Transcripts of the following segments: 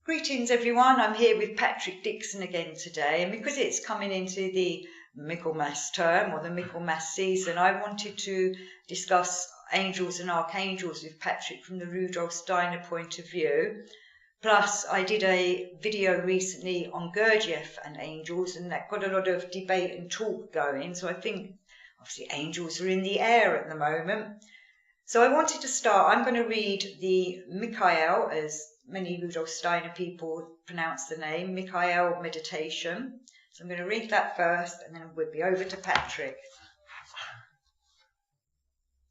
Greetings everyone, I'm here with Patrick Dixon again today, and because it's coming into the Michaelmas term or the Michaelmas season, I wanted to discuss angels and archangels with Patrick from the Rudolf Steiner point of view. Plus I did a video recently on Gurdjieff and angels, and that got a lot of debate and talk going, so I think obviously angels are in the air at the moment. So I wanted to start, I'm going to read the Michael, as many Rudolf Steiner people pronounce the name, Michael meditation. So I'm going to read that first and then we'll be over to Patrick.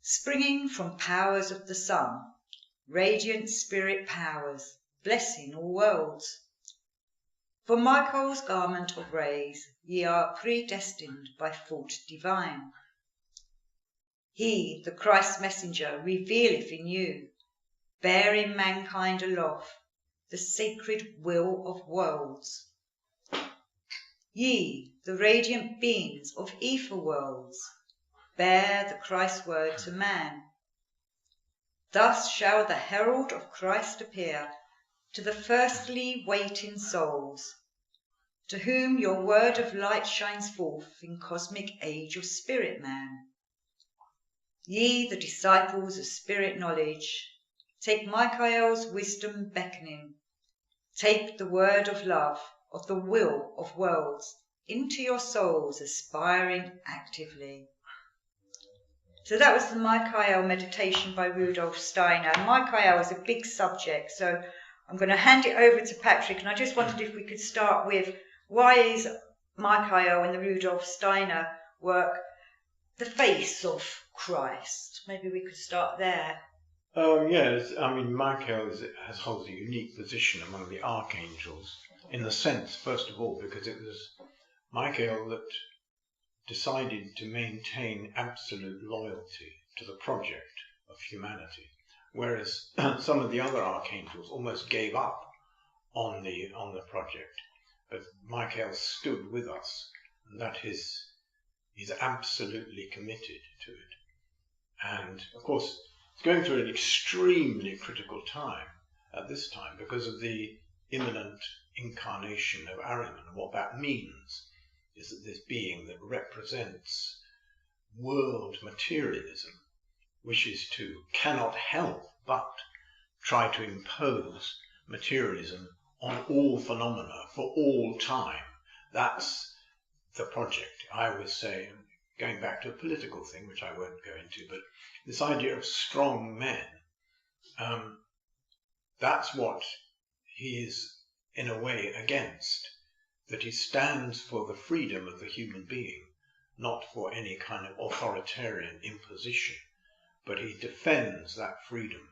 Springing from powers of the sun, radiant spirit powers, blessing all worlds. For Michael's garment of rays, ye are predestined by thought divine. He, the Christ messenger, revealeth in you, bearing mankind aloft, the sacred will of worlds. Ye, the radiant beings of ether worlds, bear the Christ word to man. Thus shall the herald of Christ appear to the firstly waiting souls, to whom your word of light shines forth in cosmic age of spirit man. Ye, the disciples of spirit knowledge, take Michael's wisdom beckoning, take the word of love, of the will of worlds, into your souls, aspiring actively. So that was the Michael meditation by Rudolf Steiner. Michael is a big subject, so I'm going to hand it over to Patrick, and I just wondered if we could start with, why is Michael in the Rudolf Steiner work the face of Christ? Maybe we could start there. Yes, I mean, Michael holds a unique position among the archangels, in the sense, first of all, because it was Michael that decided to maintain absolute loyalty to the project of humanity, whereas some of the other archangels almost gave up on the project. But Michael stood with us, and that he's absolutely committed to it. And of course, it's going through an extremely critical time at this time because of the imminent incarnation of Ariman. And what that means is that this being that represents world materialism cannot help but try to impose materialism on all phenomena for all time. That's the project. I would say, going back to a political thing, which I won't go into, but this idea of strong men, that's what he is in a way against, that he stands for the freedom of the human being, not for any kind of authoritarian imposition, but he defends that freedom.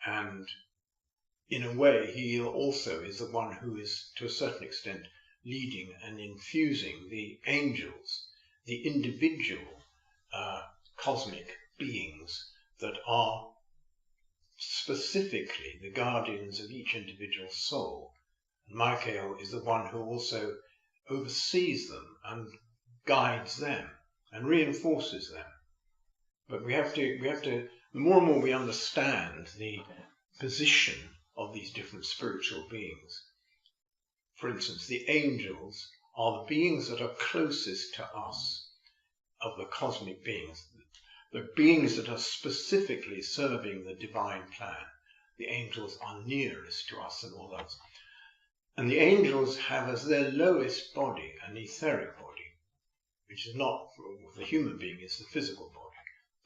And in a way, he also is the one who is, to a certain extent, leading and infusing the angels, the individual cosmic beings that are specifically the guardians of each individual soul. And Michael is the one who also oversees them and guides them and reinforces them. But we have to, the more and more we understand the position of these different spiritual beings. For instance, the angels are the beings that are closest to us of the cosmic beings, the beings that are specifically serving the divine plan. The angels are nearest to us than all others. And the angels have as their lowest body an etheric body, which is not, the human being is the physical body,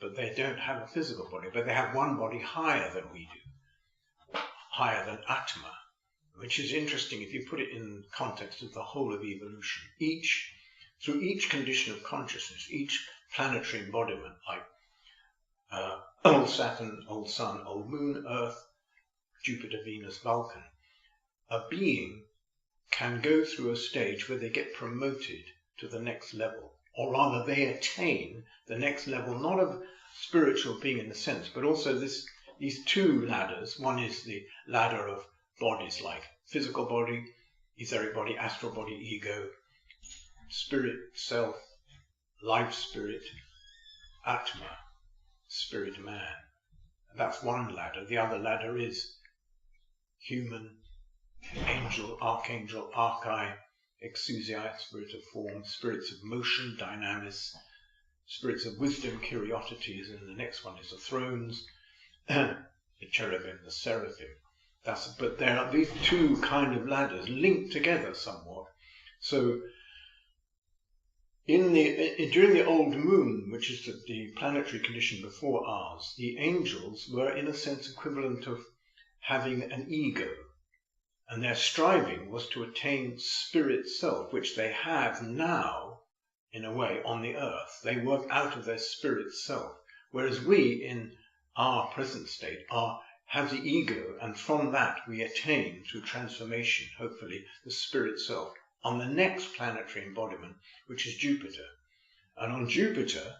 but they don't have a physical body, but they have one body higher than we do, higher than Atma, which is interesting if you put it in context of the whole of evolution. Through each condition of consciousness, each planetary embodiment, like old Saturn, old Sun, old Moon, Earth, Jupiter, Venus, Vulcan, a being can go through a stage where they get promoted to the next level, or rather they attain the next level, not of spiritual being in a sense, but also these two ladders. One is the ladder of bodies like physical body, etheric body, astral body, ego, spirit, self, life spirit, Atma, spirit man. And that's one ladder. The other ladder is human, angel, archangel, archai, exousiai, spirit of form, spirits of motion, dynamis, spirits of wisdom, curiosities, and the next one is the thrones, the cherubim, the seraphim. But there are these two kind of ladders linked together somewhat. So during the old moon, which is the planetary condition before ours, the angels were in a sense equivalent of having an ego. And their striving was to attain spirit self, which they have now, in a way, on the earth. They work out of their spirit self, whereas we, in our present state, have the ego, and from that we attain, through transformation, hopefully, the spirit self, on the next planetary embodiment, which is Jupiter. And on Jupiter,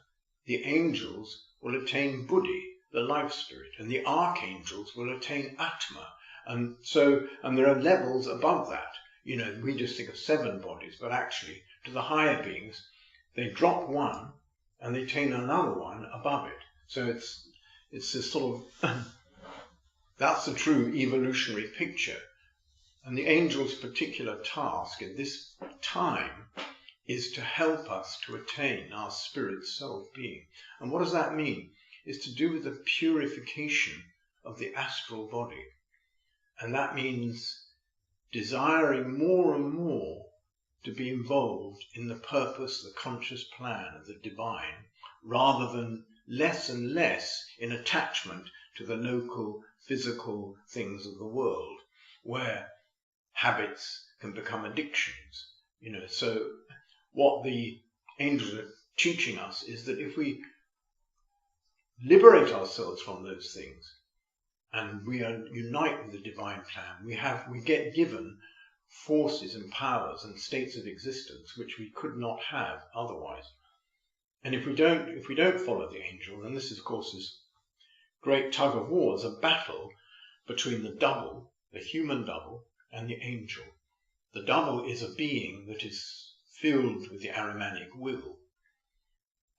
the angels will attain Buddhi, the life spirit, and the archangels will attain Atma. And there are levels above that. You know, we just think of 7 bodies, but actually, to the higher beings, they drop one and they attain another one above it. So it's this sort of, that's the true evolutionary picture. And the angels' particular task in this time is to help us to attain our spirit self-being. And what does that mean? It's to do with the purification of the astral body. And that means desiring more and more to be involved in the purpose, the conscious plan of the divine, rather than less and less in attachment to the local physical things of the world, where habits can become addictions. You know, so what the angels are teaching us is that if we liberate ourselves from those things, and we unite with the divine plan, we get given forces and powers and states of existence which we could not have otherwise. And if we don't follow the angel, and this of course is great tug of war, is a battle between the double, the human double, and the angel. The double is a being that is filled with the Ahrimanic will.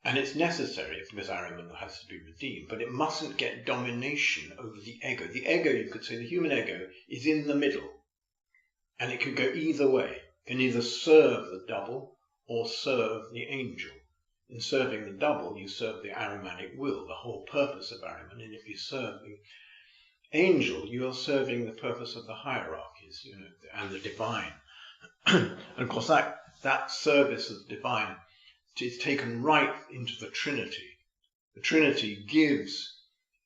And it's necessary because Ahriman has to be redeemed, but it mustn't get domination over the ego. The ego, you could say, the human ego, is in the middle. And it could go either way. It can either serve the double or serve the angel. In serving the double, you serve the Ahrimanic will, the whole purpose of Ahriman. And if you serve the angel, you are serving the purpose of the hierarchies, you know, and the divine. And of course, that service of the divine is taken right into the Trinity. The Trinity gives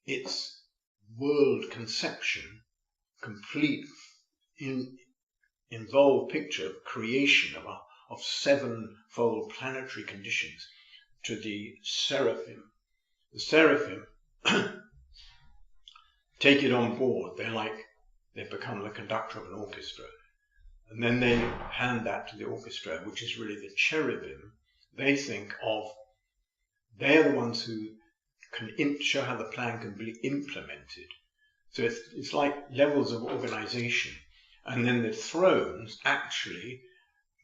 its world conception, complete, involved picture of creation of 7-fold planetary conditions to the seraphim. The seraphim take it on board. They've become the conductor of an orchestra. And then they hand that to the orchestra, which is really the cherubim. They think of, they're the ones who can show how the plan can be implemented. So it's like levels of organization. And then the thrones actually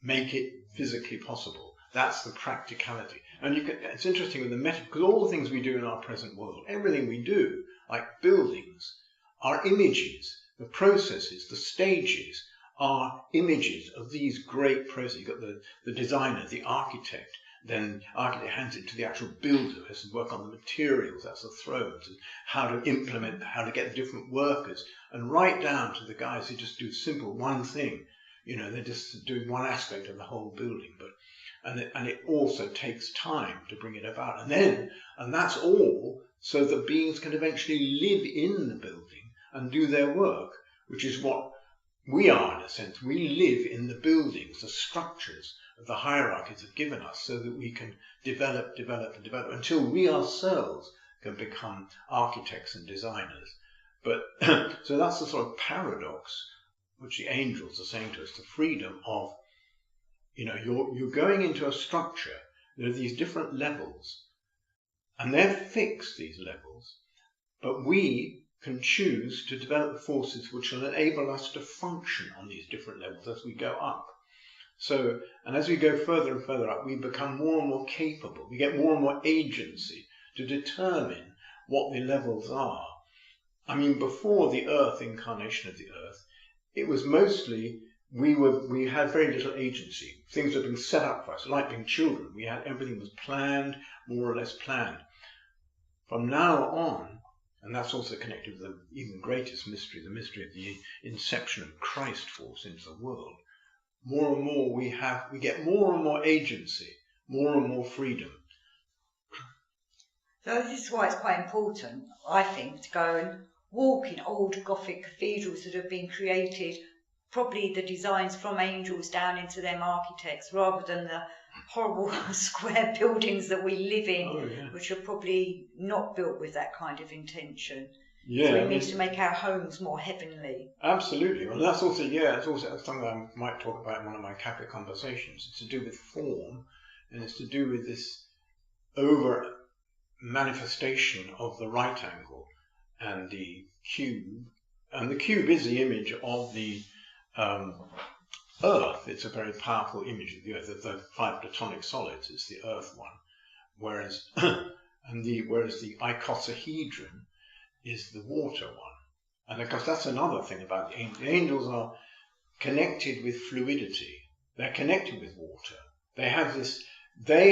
make it physically possible. That's the practicality. And it's interesting with the meta, because all the things we do in our present world, everything we do, like buildings, are images. The processes, the stages, are images of these great processes. You've got the designer, the architect, then the architect hands it to the actual builder who has to work on the materials, that's the thrones, and how to implement, how to get different workers, and right down to the guys who just do simple one thing. You know, they're just doing one aspect of the whole building, and it also takes time to bring it about. And that's all so that beings can eventually live in the building and do their work, which is what we are, in a sense. We live in the buildings, the structures of the hierarchies have given us, so that we can develop until we ourselves can become architects and designers. But so that's the sort of paradox which the angels are saying to us, the freedom of, you know, you're going into a structure. There are these different levels, and they're fixed, these levels, but we can choose to develop the forces which will enable us to function on these different levels as we go up. So, and as we go further and further up, we become more and more capable. We get more and more agency to determine what the levels are. I mean, before the Earth, incarnation of the Earth, it was mostly, we had very little agency. Things had been set up for us, like being children. Everything was planned, more or less planned. From now on, and that's also connected with the even greatest mystery, the mystery of the inception of Christ force into the world. More and more we get more and more agency, more and more freedom. So this is why it's quite important, I think, to go and walk in old Gothic cathedrals that have been created, probably the designs from angels down into them architects, rather than the horrible square buildings that we live in, which are probably not built with that kind of intention. Yeah, so it means to make our homes more heavenly. Absolutely. Well, that's also, it's also something I might talk about in one of my Catholic conversations. It's to do with form, and it's to do with this over manifestation of the right angle and the cube. And the cube is the image of the Earth. It's a very powerful image of the Earth. Of the 5 platonic solids, it's the Earth one. Whereas the icosahedron is the water one. And of course that's another thing about the angels. The angels are connected with fluidity. They're connected with water. They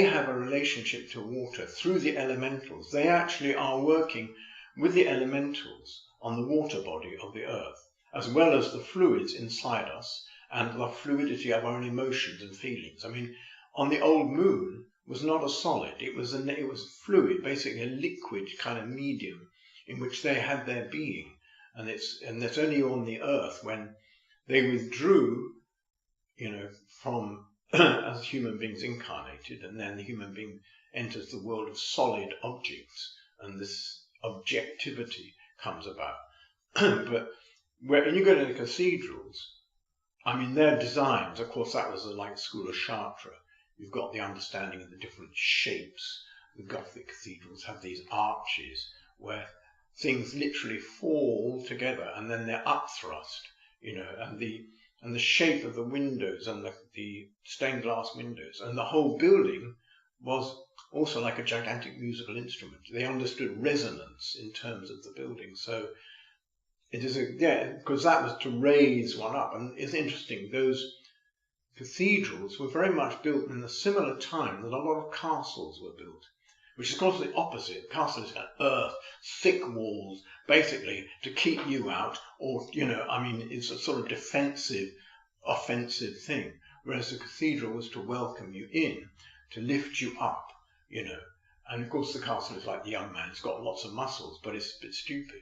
have a relationship to water through the elementals. They actually are working with the elementals on the water body of the Earth, as well as the fluids inside us and the fluidity of our own emotions and feelings. I mean, on the old moon was not a solid. It was fluid, basically a liquid kind of medium in which they had their being. And it's only on the Earth when they withdrew, from as human beings incarnated, and then the human being enters the world of solid objects, and this objectivity comes about. But when you go to the cathedrals, I mean, their designs, of course, that was like the school of Chartres. You've got the understanding of the different shapes. The Gothic cathedrals have these arches where things literally fall together and then they're upthrust, and the shape of the windows and the stained glass windows and the whole building was also like a gigantic musical instrument. They understood resonance in terms of the building. So it is because that was to raise one up. And it's interesting, those cathedrals were very much built in a similar time that a lot of castles were built, which is of course the opposite. Castles got earth, thick walls, basically to keep you out, or, it's a sort of defensive, offensive thing. Whereas the cathedral was to welcome you in, to lift you up, And of course the castle is like the young man, it's got lots of muscles, but it's a bit stupid,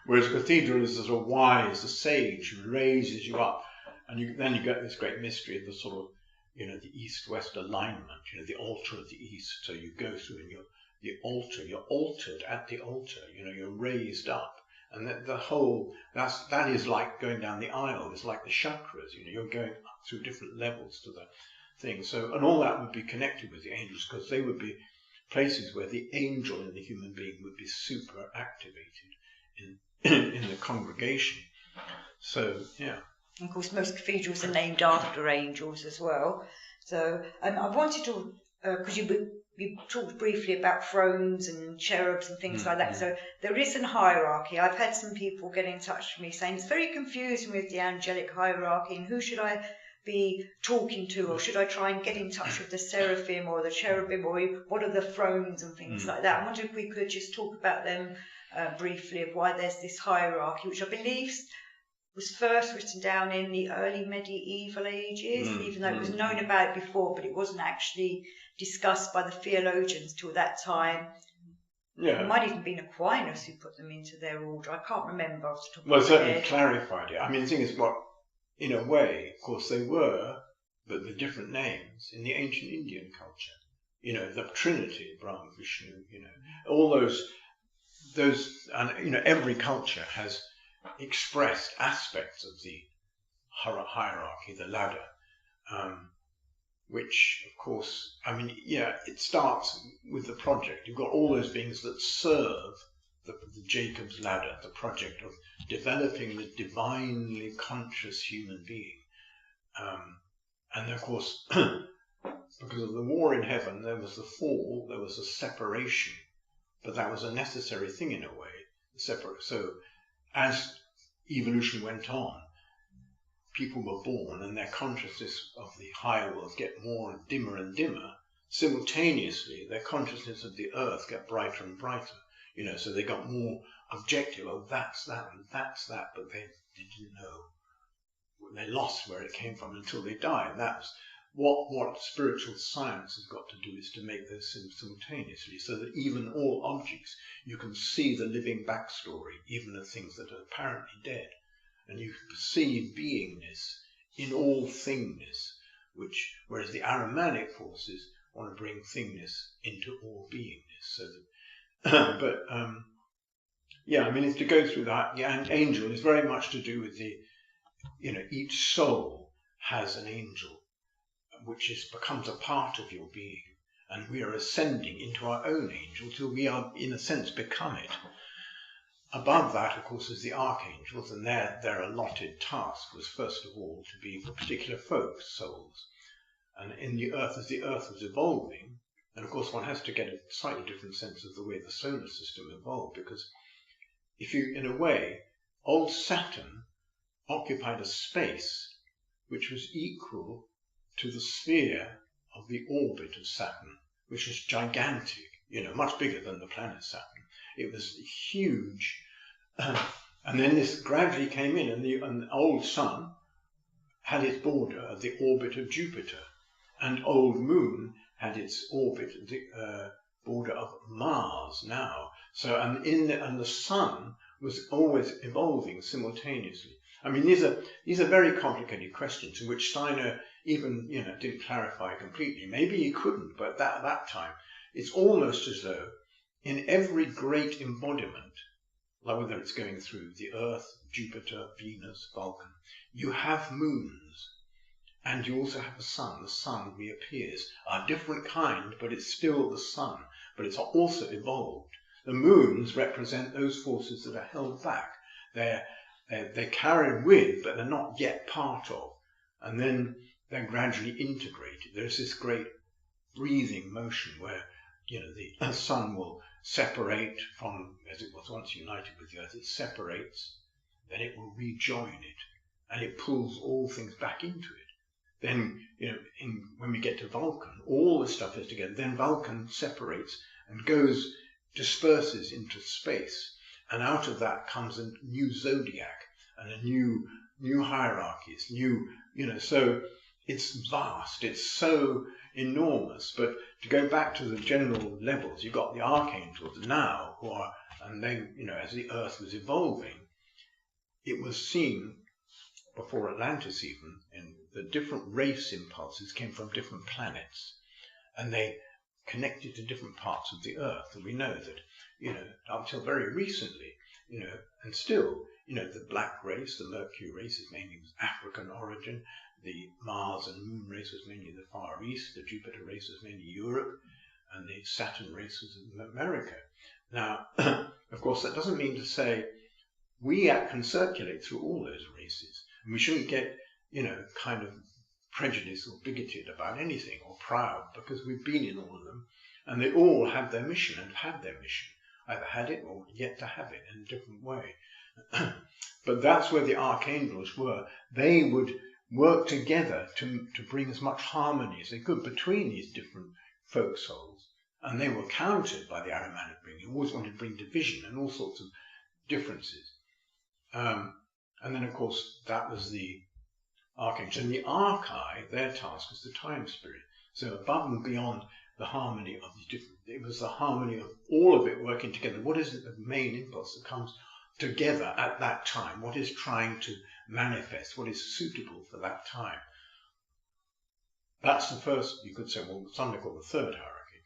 whereas the cathedral is the sort of wise, the sage who raises you up. And then you get this great mystery of the sort of, the east-west alignment, the altar of the east. So you go through and you're altered at the altar, you're raised up. And that is like going down the aisle. It's like the chakras, you're going up through different levels to the thing. So, and all that would be connected with the angels, because they would be places where the angel in the human being would be super activated in the congregation. So, yeah. Of course, most cathedrals are named after angels as well. So, I wanted to, because you talked briefly about thrones and cherubs and things like that. So there is a hierarchy. I've had some people get in touch with me saying it's very confusing with the angelic hierarchy, and who should I be talking to, or should I try and get in touch with the seraphim or the cherubim, or what are the thrones and things like that. I wonder if we could just talk about them briefly, of why there's this hierarchy, which I believe was first written down in the early medieval ages, even though it was known about it before, but it wasn't actually discussed by the theologians till that time. Yeah. It might even have been Aquinas who put them into their order. I can't remember off the top of my head. Well, certainly clarified it. I mean, the thing is, in a way, of course, they were, but with different names in the ancient Indian culture. The Trinity, Brahma, Vishnu, all those, and every culture has expressed aspects of the hierarchy, the ladder, which, of course, it starts with the project. You've got all those beings that serve the Jacob's ladder, the project of developing the divinely conscious human being. And of course, because of the war in heaven, there was the fall, there was a separation, but that was a necessary thing in a way. So as evolution went on, people were born and their consciousness of the higher worlds get more and dimmer. Simultaneously, their consciousness of the earth get brighter and brighter. So they got more objective. Oh, that's that and that's that, but they didn't know. They lost where it came from until they died. That's what spiritual science has got to do, is to make those simultaneously, so that even all objects, you can see the living backstory, even of things that are apparently dead. And you can perceive beingness in all thingness, whereas the Ahrimanic forces want to bring thingness into all beingness. So that, it's to go through that. The angel is very much to do with each soul has an angel, which becomes a part of your being, and we are ascending into our own angel till we are, in a sense, become it. Above that, of course, is the archangels, and their allotted task was, first of all, to be for particular folk souls. And in the earth, as the earth was evolving, and of course one has to get a slightly different sense of the way the solar system evolved, because in a way, old Saturn occupied a space which was equal to the sphere of the orbit of Saturn, which was gigantic, much bigger than the planet Saturn. It was huge. And then this gradually came in, and the old Sun had its border of the orbit of Jupiter, and old Moon had its orbit, the border of Mars now. So, and the Sun was always evolving simultaneously. I mean, these are very complicated questions, in which Steiner even didn't clarify completely. Maybe he couldn't, but at that time, it's almost as though in every great embodiment, like whether it's going through the Earth, Jupiter, Venus, Vulcan, you have moons, and you also have the Sun. The Sun reappears, a different kind, but it's still the Sun, but it's also evolved. The moons represent those forces that are held back. They're carried with, but they're not yet part of, and then they're gradually integrated. There's this great breathing motion where the Sun will separate from, as it was once united with the Earth, it separates, then it will rejoin it, and it pulls all things back into it. Then, when we get to Vulcan, all the stuff is together. Then Vulcan separates and disperses into space, and out of that comes a new zodiac and a new hierarchies, so it's vast, it's so enormous. But to go back to the general levels, you've got the archangels now and they, as the Earth was evolving, it was seen before Atlantis even, in the different race impulses came from different planets, and they connected to different parts of the Earth. And we know that, up till very recently, and still, the black race, the Mercury race, is mainly African origin. The Mars and Moon race was mainly the Far East. The Jupiter race was mainly Europe, and the Saturn race was America. Now, of course, that doesn't mean to say we can circulate through all those races, and we shouldn't get, kind of prejudiced or bigoted about anything, or proud, because we've been in all of them, and they all had their mission and had their mission, either had it or yet to have it in a different way. But that's where the archangels were. They would work together to bring as much harmony as they could between these different folk souls, and they were countered by the Ahrimanic bringing. They always wanted to bring division and all sorts of differences. And then, of course, that was the archangel. And the archi, their task was the time spirit. So above and beyond the harmony of the different, it was the harmony of all of it working together. What is the main impulse that comes together at that time? What is trying to manifest? What is suitable for that time? That's the first, you could say, something called the third hierarchy.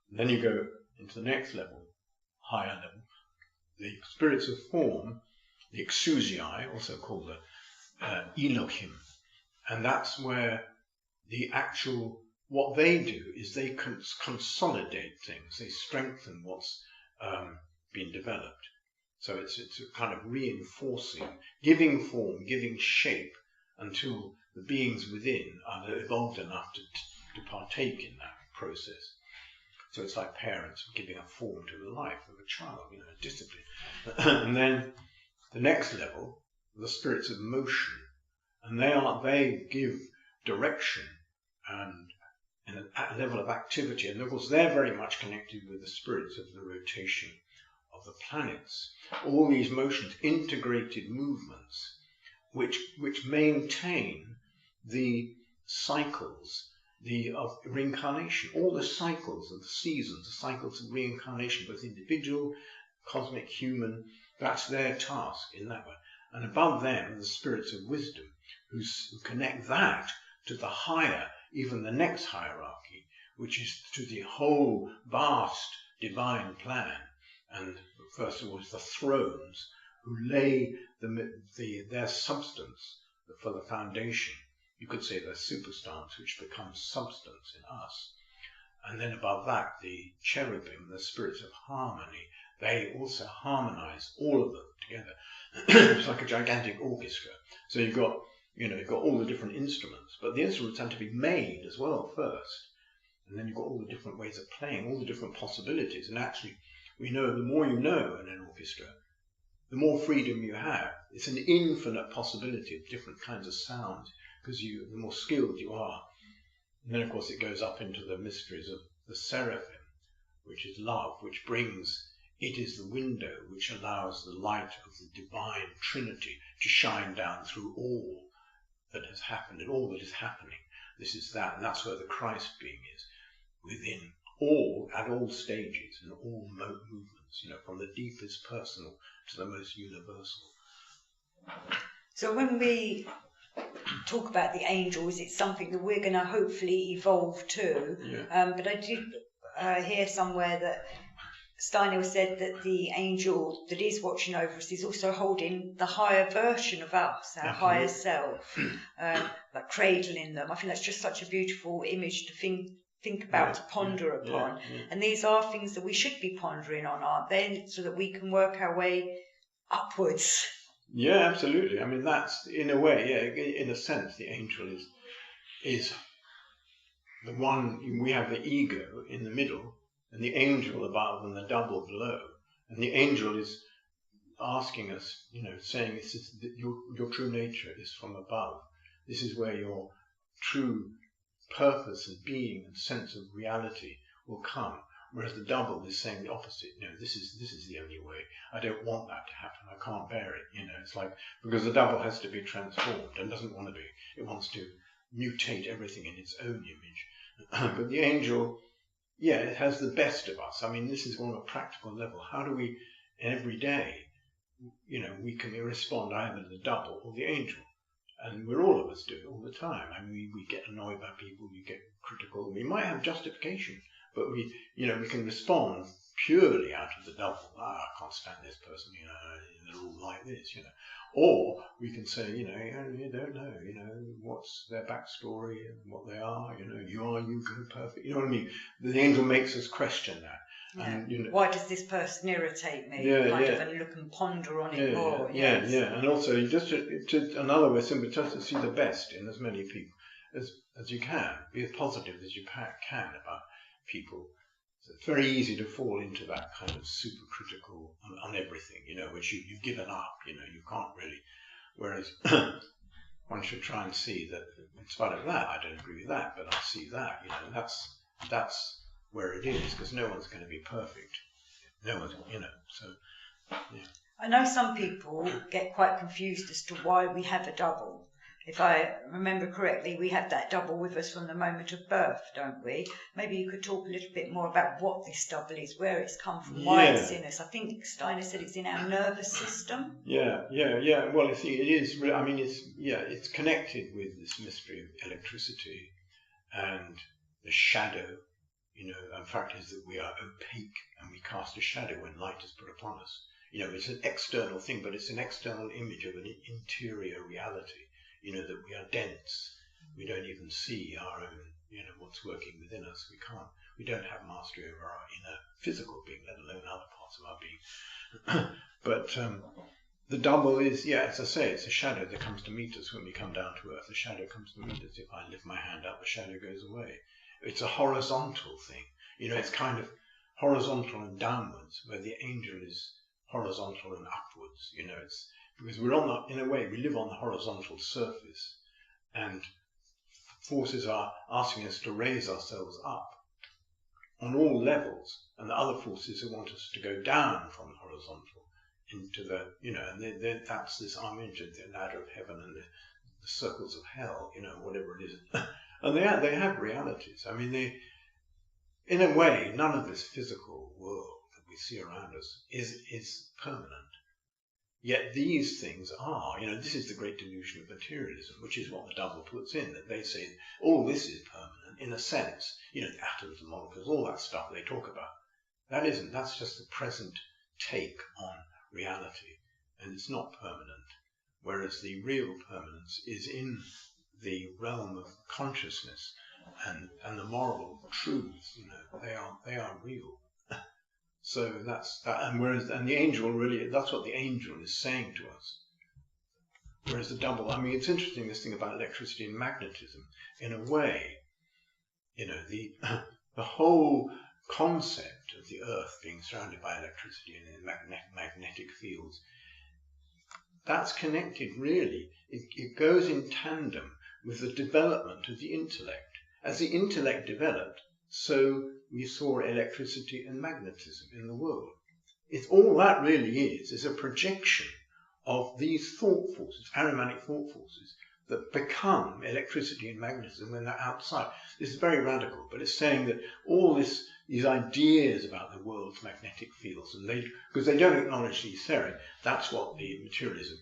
And then you go into the next level, higher level, the spirits of form, the exousiae, also called the Elohim. And that's where the actual, what they do is they consolidate things, they strengthen what's been developed. So it's a kind of reinforcing, giving form, giving shape, until the beings within are evolved enough to partake in that process. So it's like parents giving a form to the life of a child, discipline. And then the next level the spirits of motion, and they give direction and a level of activity, and of course they're very much connected with the spirits of the rotation of the planets. All these motions, integrated movements, which maintain the cycles of reincarnation, all the cycles of the seasons, the cycles of reincarnation, both individual, cosmic, human. That's their task in that way. And above them are the spirits of wisdom, who connect that to the higher, even the next hierarchy, which is to the whole vast divine plan. And first of all is the thrones, who lay their substance for the foundation. You could say they're superstars, which become substance in us. And then above that, the cherubim, the spirits of harmony, they also harmonize all of them together. It's like a gigantic orchestra. So you've got all the different instruments, but the instruments have to be made as well first. And then you've got all the different ways of playing, all the different possibilities. And actually, we know the more you know in an orchestra, the more freedom you have. It's an infinite possibility of different kinds of sounds, because the more skilled you are. And then, of course, it goes up into the mysteries of the seraphim, which is love, which brings, it is the window which allows the light of the divine Trinity to shine down through all that has happened and all that is happening. This is that, and that's where the Christ being is, within all, at all stages and all movements, from the deepest personal to the most universal. So when we talk about the angels, it's something that we're going to hopefully evolve to. Yeah. But I did hear somewhere that Steiner said that the angel that is watching over us is also holding the higher version of us, our higher self, like cradling them. I think that's just such a beautiful image to think about, to ponder upon. Yeah. And these are things that we should be pondering on, aren't they? So that we can work our way upwards. Yeah, absolutely. I mean, that's, in a way, in a sense, the angel is the one. We have the ego in the middle, and the angel above, and the double below. And the angel is asking us, saying, this is your true nature is from above. This is where your true purpose and being and sense of reality will come. Whereas the double is saying the opposite. This is the only way. I don't want that to happen. I can't bear it. It's like, because the double has to be transformed and doesn't want to be. It wants to mutate everything in its own image. But the angel, it has the best of us. I mean, this is on a practical level. How do we, every day, we can respond either to the double or the angel. And all of us do it all the time. I mean, we get annoyed by people, we get critical, we might have justification, but we can respond purely out of the double. I can't stand this person, they're all like this, Or we can say, you don't know, what's their backstory and what they are, you good, perfect, you know what I mean? The angel makes us question that. Yeah. And, why does this person irritate me? And look and ponder on it more. Yeah. And also, just to another way, simply just to see the best in as many people as you can. Be as positive as you can about people. So it's very easy to fall into that kind of super critical on everything, which you've given up. You can't really. Whereas one should try and see that, in spite of that, I don't agree with that, but I see that. That's where it is, because no one's going to be perfect. No one's, so, yeah. I know some people get quite confused as to why we have a double. If I remember correctly, we have that double with us from the moment of birth, don't we? Maybe you could talk a little bit more about what this double is, where it's come from, why it's in us. I think Steiner said it's in our nervous system. Yeah. Well, you see, it is. I mean, it's connected with this mystery of electricity and the shadow. The fact is that we are opaque and we cast a shadow when light is put upon us. It's an external thing, but it's an external image of an interior reality. That we are dense. We don't even see our own, what's working within us. We don't have mastery over our inner physical being, let alone other parts of our being. But the double is, as I say, it's a shadow that comes to meet us when we come down to earth. The shadow comes to meet us. If I lift my hand up, the shadow goes away. It's a horizontal thing. It's kind of horizontal and downwards, where the angel is horizontal and upwards. It's because in a way, we live on the horizontal surface, and forces are asking us to raise ourselves up on all levels, and the other forces who want us to go down from the horizontal into the, and that's this, I mentioned the ladder of heaven and the circles of hell, whatever it is. And they have realities. I mean, in a way, none of this physical world that we see around us is permanent. Yet these things are, this is the great delusion of materialism, which is what the double puts in, that they say all this is permanent, in a sense, the atoms and molecules, all that stuff they talk about. That isn't, that's just the present take on reality, and it's not permanent. Whereas the real permanence is in the realm of consciousness and the moral truths, they are real. So that's that, and the angel really, that's what the angel is saying to us. Whereas the double, I mean, it's interesting, this thing about electricity and magnetism. In a way, the whole concept of the Earth being surrounded by electricity and magnetic fields, that's connected really. It goes in tandem with the development of the intellect. As the intellect developed, so we saw electricity and magnetism in the world. It's all that really is a projection of these thought forces, aromatic thought forces, that become electricity and magnetism when they're outside. This is very radical, but it's saying that all these ideas about the world's magnetic fields, and because they don't acknowledge these theory, that's what the materialism.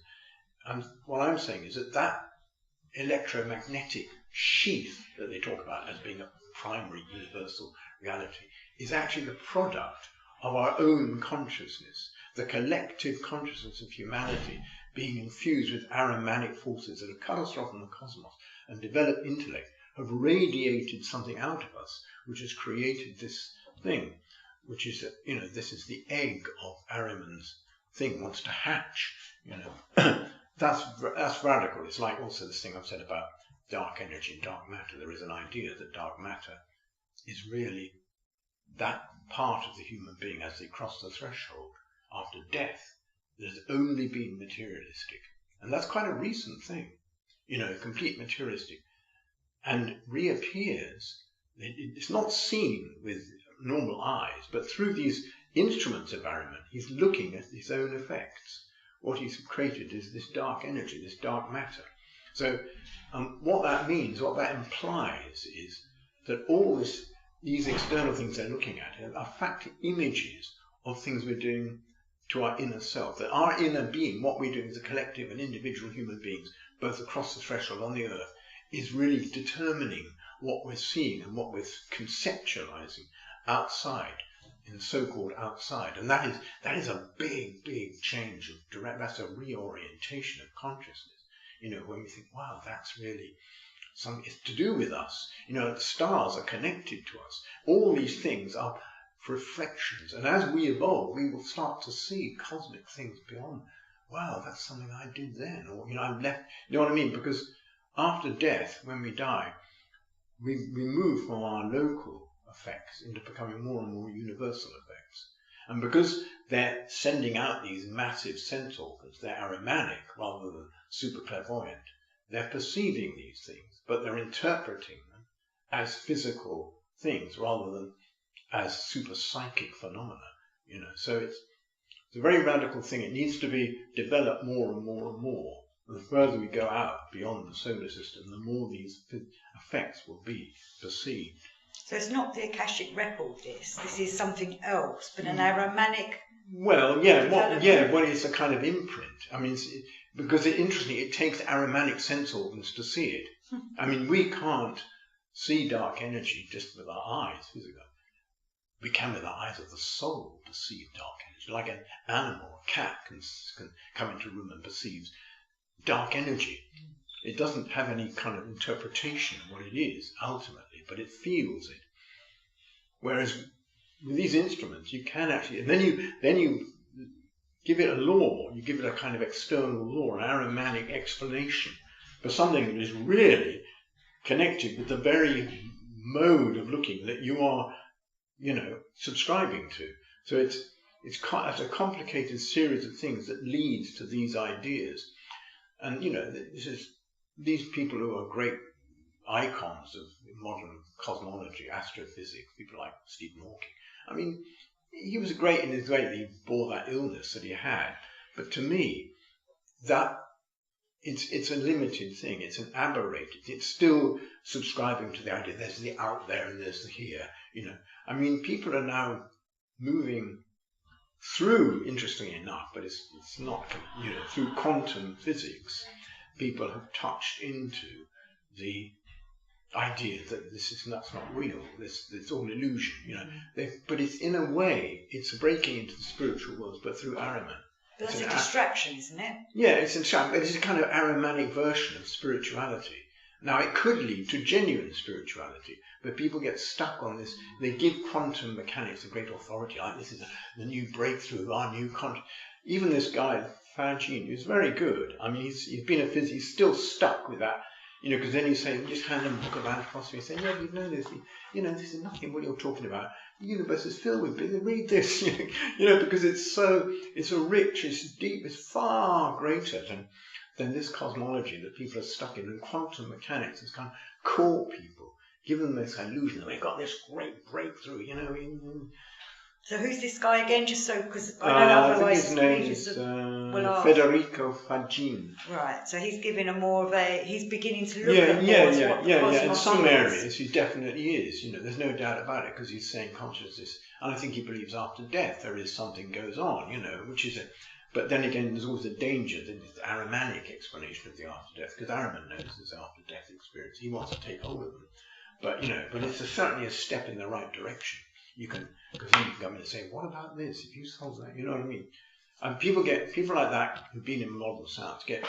And what I'm saying is that electromagnetic sheath that they talk about as being a primary universal reality is actually the product of our own consciousness, the collective consciousness of humanity being infused with aromatic forces that have cut us off from the cosmos and developed intellect, have radiated something out of us, which has created this thing, which is, this is the egg of Ahriman's thing, wants to hatch, That's radical. It's like also this thing I've said about dark energy and dark matter. There is an idea that dark matter is really that part of the human being as they cross the threshold after death that has only been materialistic. And that's quite a recent thing, complete materialistic, and reappears. It's not seen with normal eyes, but through these instruments of Ahriman, he's looking at his own effects. What he's created is this dark energy, this dark matter. So what that means, what that implies is that all these external things they're looking at are fact images of things we're doing to our inner self. That our inner being, what we're doing as a collective and individual human beings, both across the threshold on the earth, is really determining what we're seeing and what we're conceptualizing outside, in so-called outside. And that is a big, big change of direct, that's a reorientation of consciousness. When we think, wow, that's really it's to do with us. Stars are connected to us. All these things are reflections. And as we evolve, we will start to see cosmic things beyond, wow, that's something I did then. Or, I'm left, you know what I mean? Because after death, when we die, we move from our local effects into becoming more and more universal effects. And because they're sending out these massive sense organs, they're Ahrimanic rather than super clairvoyant, they're perceiving these things, but they're interpreting them as physical things rather than as super psychic phenomena. So it's a very radical thing. It needs to be developed more and more and more. And the further we go out beyond the solar system, the more these effects will be perceived. So it's not the Akashic record, this is something else, but an Ahrimanic. Well, it's a kind of imprint. I mean, because interestingly, it takes Ahrimanic sense organs to see it. I mean, we can't see dark energy just with our eyes physically. We can with our eyes of the soul perceive dark energy, like an animal, a cat can come into a room and perceives dark energy. It doesn't have any kind of interpretation of what it is ultimately, but it feels it. Whereas with these instruments, you can actually, and then you give it a law, you give it a kind of external law, an Ahrimanic explanation for something that is really connected with the very mode of looking that you are, subscribing to. So it's a complicated series of things that leads to these ideas. And, you know, these people who are great icons of modern cosmology, astrophysics, people like Stephen Hawking. I mean, he was great in his way that he bore that illness that he had. But to me, that it's a limited thing. It's an aberrated. It's still subscribing to the idea there's the out there and there's the here. You know, I mean, people are now moving through, interestingly enough, but it's not, you know, through quantum physics. People have touched into the idea that that's not real. It's all illusion. You know, but it's in a way it's breaking into the spiritual world, but through Ahriman. But that's a distraction, isn't it? Yeah, it's a distraction, but it's a kind of Ahrimanic version of spirituality. Now, it could lead to genuine spirituality, but people get stuck on this. They give quantum mechanics a great authority, like this is the new breakthrough, our new even this guy, Fagin, who's very good. I mean, he's been a physicist, he's still stuck with that, you know, because then you say, just hand him a book of anthroposophy and say, yeah, you know this, you know, this is nothing what you're talking about. The universe is filled with, read this, you know, because it's so rich, it's deep, it's far greater than this cosmology that people are stuck in. And quantum mechanics has kind of caught people, given them this illusion that they've got this great breakthrough, you know. So who's this guy again? Just so, because I know otherwise his name is Federico Fagin. Right, so he's giving he's beginning to look at what the cosmos in some is. areas he definitely is, you know, there's no doubt about it, because he's saying consciousness, and I think he believes after death there is something goes on, you know, which is but then again there's always a danger that it's the Ahrimanic explanation of the after death, because Ahriman knows this after death experience, he wants to take hold of them, but you know, but it's certainly a step in the right direction. Because then you can come in and say, what about this? If you solve that, you know what I mean? And people like that who've been in modern science get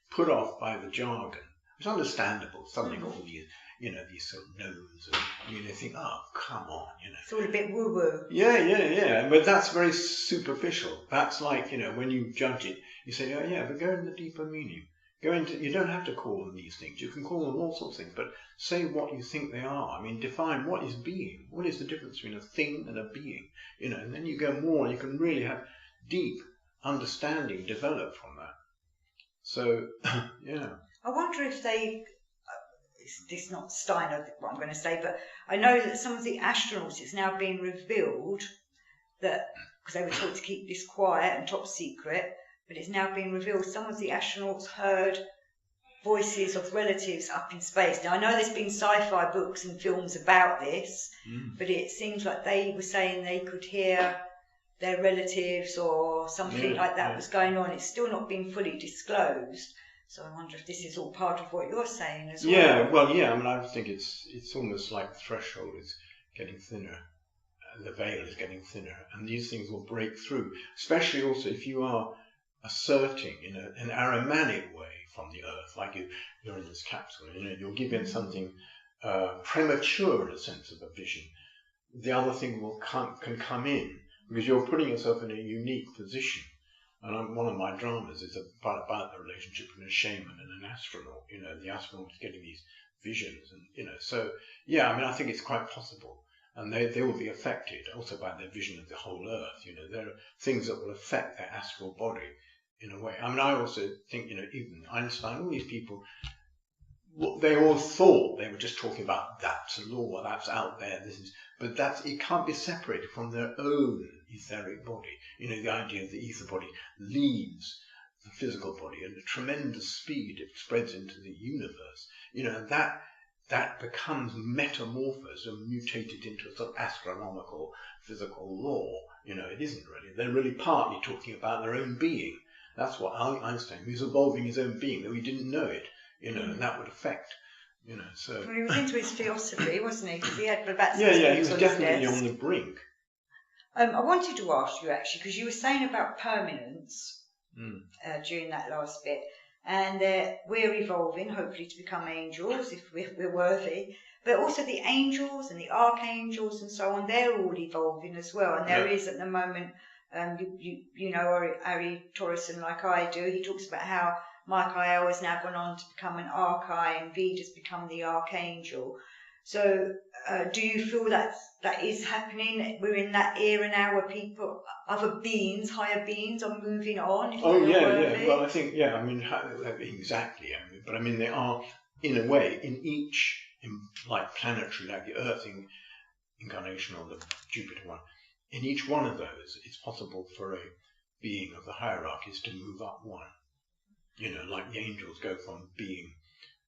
put off by the jargon. It's understandable. Suddenly got all these, you know, these sort of gnomes, and you know, think, oh, come on, you know. It's all a bit woo-woo. Yeah. But that's very superficial. That's like, you know, when you judge it, you say, oh yeah, but go in the deeper meaning. You don't have to call them these things. You can call them all sorts of things, but say what you think they are. I mean, define what is being. What is the difference between a thing and a being? You know, and then you go more, you can really have deep understanding develop from that. So, yeah. I wonder if it's not Steiner, what I'm going to say, but I know that some of the astronauts, it's now been revealed that, because they were told to keep this quiet and top secret, but it's now been revealed some of the astronauts heard voices of relatives up in space. Now, I know there's been sci-fi books and films about this, but it seems like they were saying they could hear their relatives or something like that was going on. It's still not been fully disclosed. So I wonder if this is all part of what you're saying as well. Yeah, I mean, I think it's almost like the threshold is getting thinner. The veil is getting thinner, and these things will break through, especially also if you are asserting in an Ahrimanic way from the earth, like you're in this capsule, you know, you're given something premature in a sense of a vision. The other thing can come in, because you're putting yourself in a unique position. And one of my dramas is about the relationship between a shaman and an astronaut. You know, the astronaut is getting these visions, and you know, so yeah, I mean, I think it's quite possible, and they will be affected also by their vision of the whole earth. You know, there are things that will affect their astral body in a way. I mean, I also think, you know, even Einstein, all these people, they all thought they were just talking about that's a law, that's out there, but it can't be separated from their own etheric body. You know, the idea of the ether body leaves the physical body at a tremendous speed. It spreads into the universe. You know, that becomes metamorphosed and mutated into a sort of astronomical physical law. You know, it isn't really. They're really partly talking about their own being. That's what Einstein, he was evolving his own being, though he didn't know it, you know, and that would affect, you know, so... Well, he was into his philosophy, wasn't he? Because he had Blavatsky's he was definitely on the brink. I wanted to ask you, actually, because you were saying about permanence during that last bit, and we're evolving, hopefully, to become angels, if we're worthy, but also the angels and the archangels and so on, they're all evolving as well, and there is, at the moment... you know Ari Torreson like I do. He talks about how Michael has now gone on to become an archai and Vida's become the archangel. So do you feel that is happening? We're in that era now where people, other beings, higher beings, are moving on. Oh yeah. Well, I think I mean exactly. I mean, but I mean they are in a way like planetary, like the Earth incarnation or the Jupiter one. In each one of those, it's possible for a being of the hierarchies to move up one. Like the angels go from being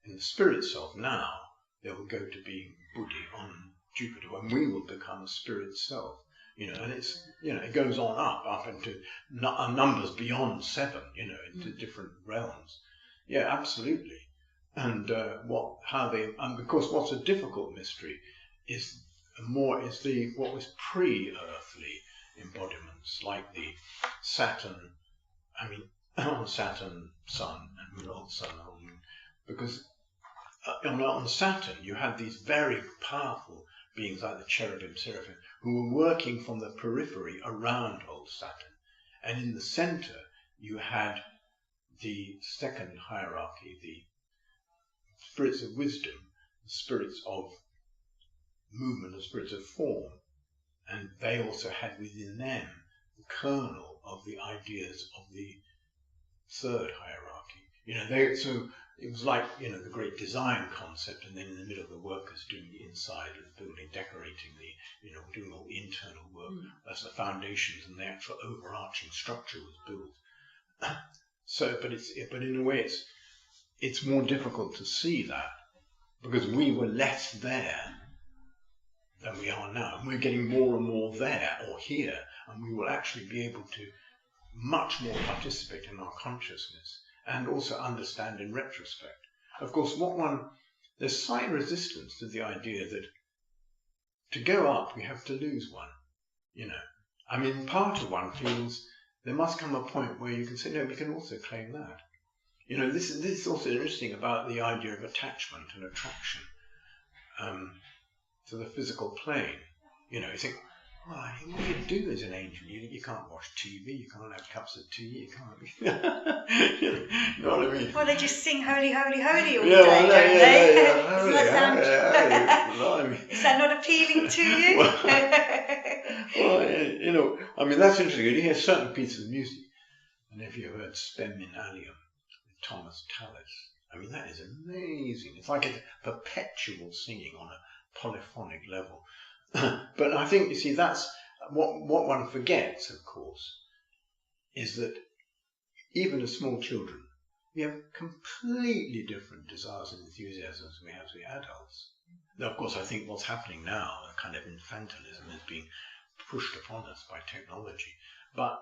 in the spirit self now, they will go to being Buddhi on Jupiter, when we will become a spirit self. And it's, it goes on up into numbers beyond 7, into different realms. Yeah, absolutely. And because what's a difficult mystery is what was pre-earthly embodiments, like the Saturn, Saturn, Sun, and Old Sun, Old Moon, because on Saturn you had these very powerful beings like the cherubim, seraphim, who were working from the periphery around old Saturn. And in the center you had the second hierarchy, the spirits of wisdom, the spirits of movement, the spirits of form, and they also had within them the kernel of the ideas of the third hierarchy. So it was like, the great design concept, and then in the middle the workers doing the inside of the building, decorating doing all the internal work. That's the foundations, and the actual overarching structure was built. But in a way it's more difficult to see that, because we were less there than we are now, and we're getting more and more there or here, and we will actually be able to much more participate in our consciousness and also understand in retrospect. Of course, there's slight resistance to the idea that to go up we have to lose one. Part of one feels there must come a point where you can say, no, we can also claim that. This is also interesting about the idea of attachment and attraction to the physical plane. You think, what do you do as an angel? You can't watch TV, you can't have cups of tea, you can't... you know what I mean? Well, they just sing holy, holy, holy all day, don't they? Is that not appealing to you? That's interesting. You hear certain pieces of music, and if you heard Spem in Allium with Thomas Tallis, that is amazing. It's like a perpetual singing on a polyphonic level. But I think, you see, that's what one forgets, of course, is that even as small children, we have completely different desires and enthusiasms we have as we adults. Now, of course, I think what's happening now, a kind of infantilism, is being pushed upon us by technology. But,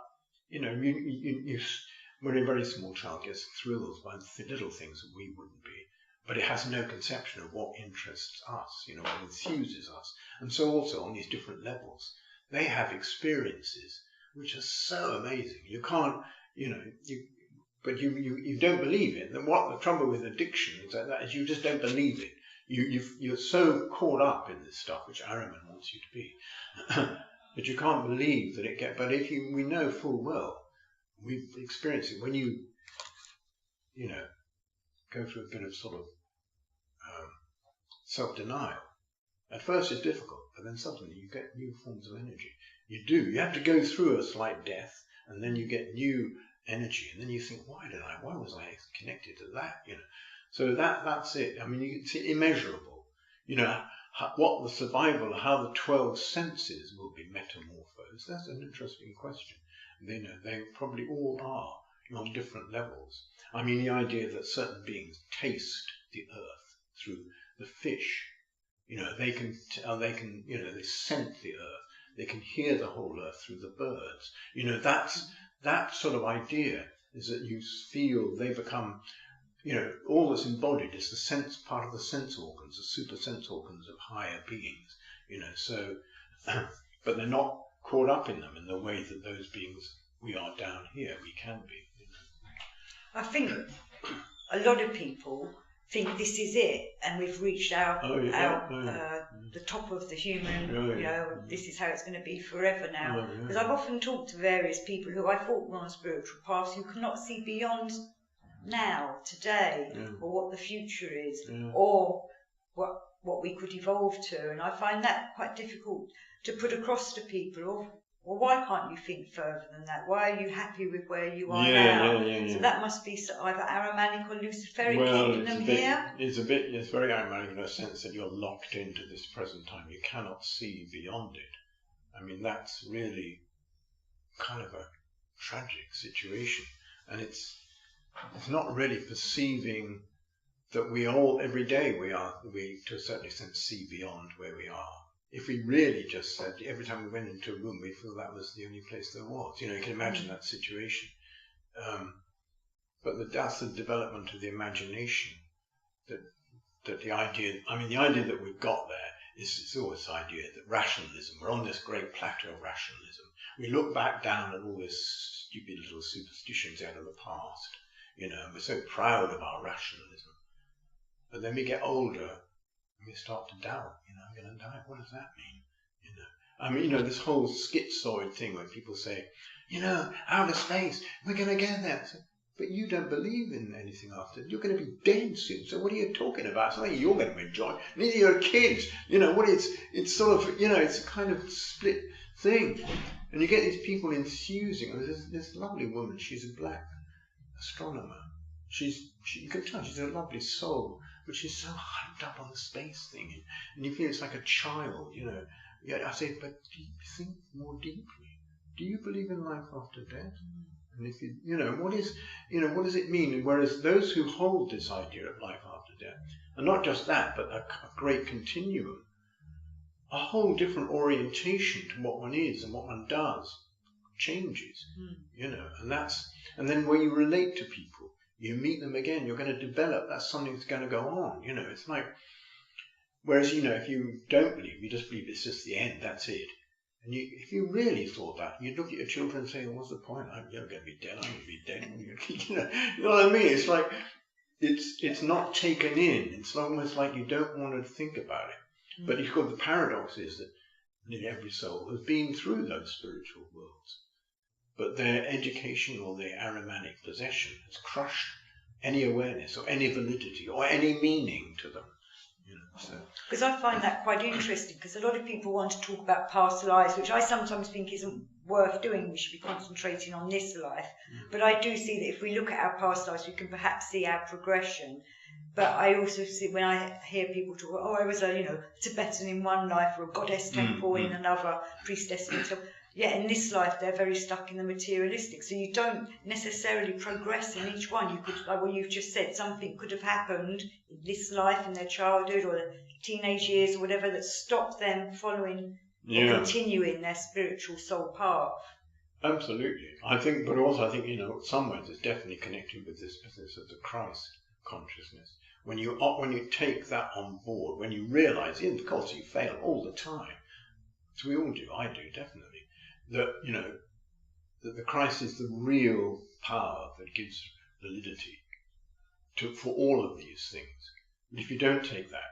when a very small child gets thrilled by the little things that we wouldn't be, but it has no conception of what interests us, what enthuses us. And so also on these different levels, they have experiences which are so amazing. You can't, but you don't believe it. And what the trouble with addiction is is you just don't believe it. You're so caught up in this stuff, which Ahriman wants you to be, but you can't believe that but we know full well, we've experienced it, when you go through a bit of sort of self-denial. At first it's difficult, but then suddenly you get new forms of energy. You have to go through a slight death, and then you get new energy, and then you think, why was I connected to that? So that's it. It's immeasurable. What the survival, how the 12 senses will be metamorphosed, that's an interesting question. They probably all are on different levels. The idea that certain beings taste the earth through the fish, they scent the earth, they can hear the whole earth through the birds. That sort of idea is that you feel they become, all that's embodied is the part of the sense organs, the super sense organs of higher beings, so, but they're not caught up in them in the way that those beings we are down here, we can be. I think a lot of people think this is it, and we've reached the top of the human, this is how it's going to be forever now. Because I've often talked to various people who I thought were on spiritual paths who cannot see beyond now, today, or what the future is, or what we could evolve to, and I find that quite difficult to put across to people. Well, why can't you think further than that? Why are you happy with where you are now? So that must be either Aramanic or Luciferic keeping them here. It's very Aramanic in a sense that you're locked into this present time. You cannot see beyond it. I mean, that's really kind of a tragic situation, and it's not really perceiving that we all, every day we to a certain extent see beyond where we are. If we really just said, every time we went into a room, we feel that was the only place there was. You know, you can imagine that situation. But that's the development of the imagination. That the idea that we've got there is always the idea that rationalism, we're on this great plateau of rationalism. We look back down at all this stupid little superstitions out of the past, you know, and we're so proud of our rationalism. But then we get older, we start to doubt, you know, I'm going to die. What does that mean? You know, I mean, you know, this whole schizoid thing where people say, you know, outer space, we're going to get there. So, but you don't believe in anything after. You're going to be dead soon. So what are you talking about? It's something you're going to enjoy. Neither your kids. You know, it's sort of, you know, it's a kind of split thing. And you get these people enthusing. There's this lovely woman. She's a black astronomer. You can tell she's a lovely soul. But she's so hyped up on the space thing, and you feel it's like a child, you know. Yeah, I say, but do you think more deeply? Do you believe in life after death? And if you know, what does it mean? Whereas those who hold this idea of life after death, and not just that, but a great continuum, a whole different orientation to what one is and what one does changes, you know, and then when you relate to people. You meet them again, you're going to develop, that's something that's going to go on, you know, it's like, whereas, you know, if you don't believe, you just believe it's just the end, that's it. And if you really thought that, you'd look at your children and say, well, what's the point? You're going to be dead, I'm going to be dead. You know what I mean? It's like, it's not taken in, it's almost like you don't want to think about it. But you've got the paradox is that nearly every soul has been through those spiritual worlds. But their education or their Aramanic possession has crushed any awareness or any validity or any meaning to them. You know, so. Because I find that quite interesting, because a lot of people want to talk about past lives, which I sometimes think isn't worth doing. We should be concentrating on this life. But I do see that if we look at our past lives, we can perhaps see our progression. But I also see when I hear people talk, oh, I was a Tibetan in one life, or a goddess temple in another, priestess in another. Yet in this life, they're very stuck in the materialistic. So you don't necessarily progress in each one. You could, like what you've just said, something could have happened in this life, in their childhood or teenage years or whatever, that stopped them following or continuing their spiritual soul path. Absolutely. I think, you know, in some ways it's definitely connecting with this business of the Christ consciousness. When you take that on board, when you realise, of course you fail all the time. So we all do, I do, definitely. That, you know, that the Christ is the real power that gives validity for all of these things. And if you don't take that,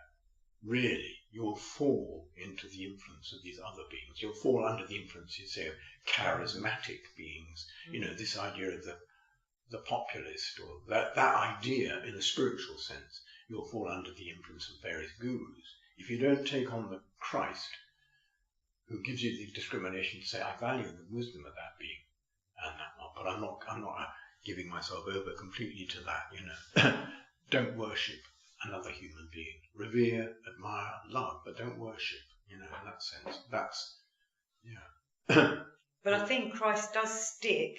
really, you'll fall into the influence of these other beings. You'll fall under the influence, you say, of charismatic beings. You know, this idea of the populist, or that idea in a spiritual sense. You'll fall under the influence of various gurus. If you don't take on the Christ, who gives you the discrimination to say, I value the wisdom of that being, but I'm not giving myself over completely to that, you know. Don't worship another human being. Revere, admire, love, but don't worship, you know, in that sense. That's, yeah. But I think Christ does stick.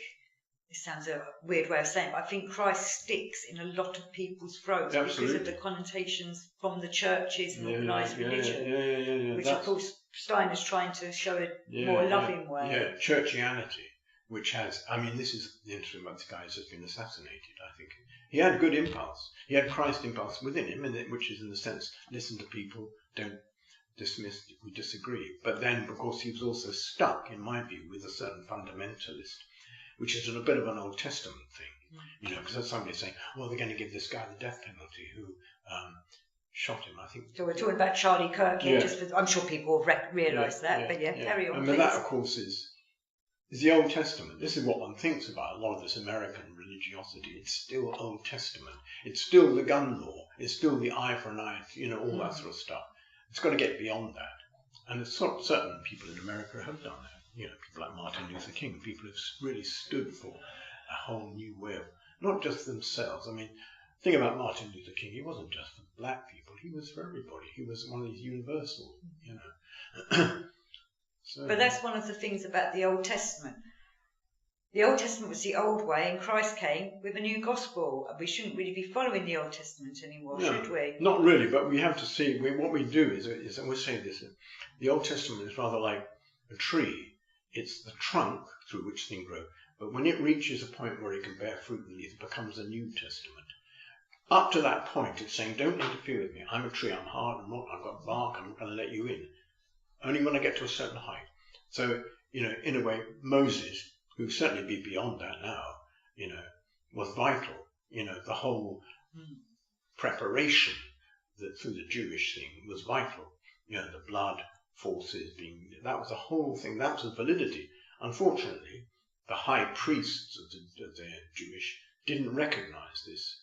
This sounds a weird way of saying it, but I think Christ sticks in a lot of people's throats because of the connotations from the churches and organised religion, which of course Steiner's trying to show a more loving way. Yeah, churchianity, which has, I mean, this is the interesting about this guy who's just been assassinated, I think. He had good impulse. He had Christ impulse within him, which is in the sense, listen to people, don't dismiss if we disagree. But then, of course, he was also stuck, in my view, with a certain fundamentalist, which is a bit of an Old Testament thing, you know, because somebody's saying, well, they're going to give this guy the death penalty who shot him, I think. So we're talking about Charlie Kirk here, I'm sure people have realised that, but carry on, But that, of course, is the Old Testament. This is what one thinks about a lot of this American religiosity. It's still Old Testament. It's still the gun law. It's still the eye for an eye, all that sort of stuff. It's got to get beyond that. And it's certain people in America have done that. People like Martin Luther King, people who've really stood for a whole new way of, not just themselves. I mean, think about Martin Luther King. He wasn't just for black people. He was for everybody. He was one of these universal, So, but that's one of the things about the Old Testament. The Old Testament was the old way, and Christ came with a new gospel. And we shouldn't really be following the Old Testament anymore, should we? Not really, but we have to see, what we do is and we say this, the Old Testament is rather like a tree. It's the trunk through which things grow. But when it reaches a point where it can bear fruit and leaves, it becomes a New Testament. Up to that point, it's saying, don't interfere with me. I'm a tree, I'm hard, I've got bark, I'm not going to let you in. Only when I get to a certain height. So, in a way, Moses, who certainly be beyond that now, was vital. The whole preparation through the Jewish thing was vital. The blood forces that was the whole thing, that was the validity. Unfortunately, the high priests of the Jewish didn't recognize this.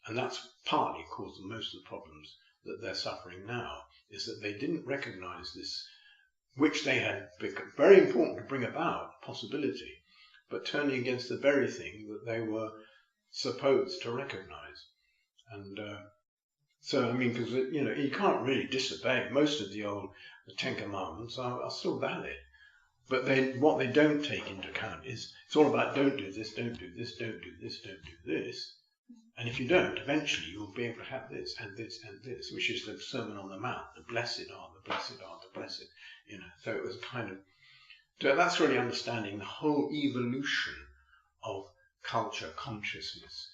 And that's partly caused most of the problems that they're suffering now, is that they didn't recognize this, which they had become very important to bring about, possibility, but turning against the very thing that they were supposed to recognize. And so, I mean, because, you can't really disobey. Most of the Ten Commandments are still valid. But what they don't take into account is, it's all about don't do this, don't do this, don't do this, don't do this. And if you don't, eventually you'll be able to have this, and this, and this, which is the Sermon on the Mount. The blessed are, the blessed are, the blessed. So it was kind of, that's really understanding the whole evolution of culture, consciousness,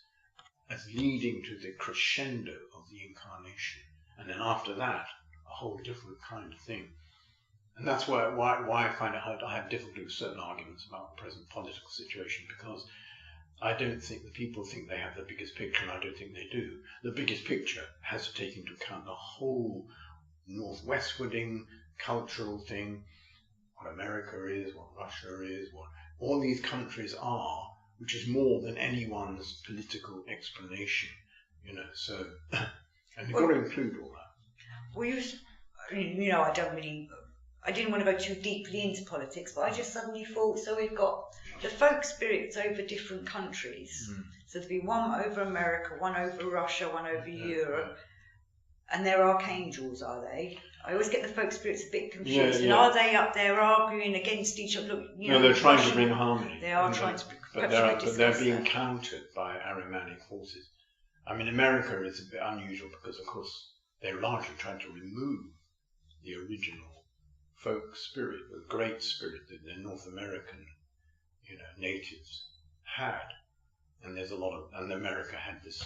as leading to the crescendo of the incarnation. And then after that, a whole different kind of thing. And that's why I find it hard. I have difficulty with certain arguments about the present political situation, because I don't think the people think they have the biggest picture, and I don't think they do. The biggest picture has to take into account the whole northwestwarding cultural thing, what America is, what Russia is, what all these countries are, which is more than anyone's political explanation, so, and you've got to include all that. Well, I didn't want to go too deeply into politics, but I just suddenly thought, so we've got the folk spirits over different countries. So there'd be one over America, one over Russia, one over Europe, and they're archangels, are they? I always get the folk spirits a bit confused. And are they up there arguing against each other? Look, no, they're trying to bring harmony. They are trying to, but they're being countered by Ahrimanic forces. I mean, America is a bit unusual because, of course, they're largely trying to remove the original folk spirit, the great spirit that the North American, natives had. And there's a lot of, and America had this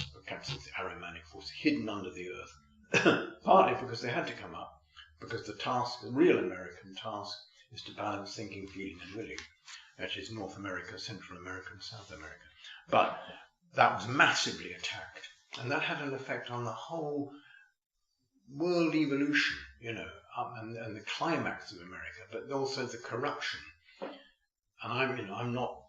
Ahrimanic force hidden under the earth, partly because they had to come up, because the real American task is to balance thinking, feeling, and willing, which is North America, Central America, and South America. But that was massively attacked, and that had an effect on the whole world evolution, and the climax of America, but also the corruption. And I'm not,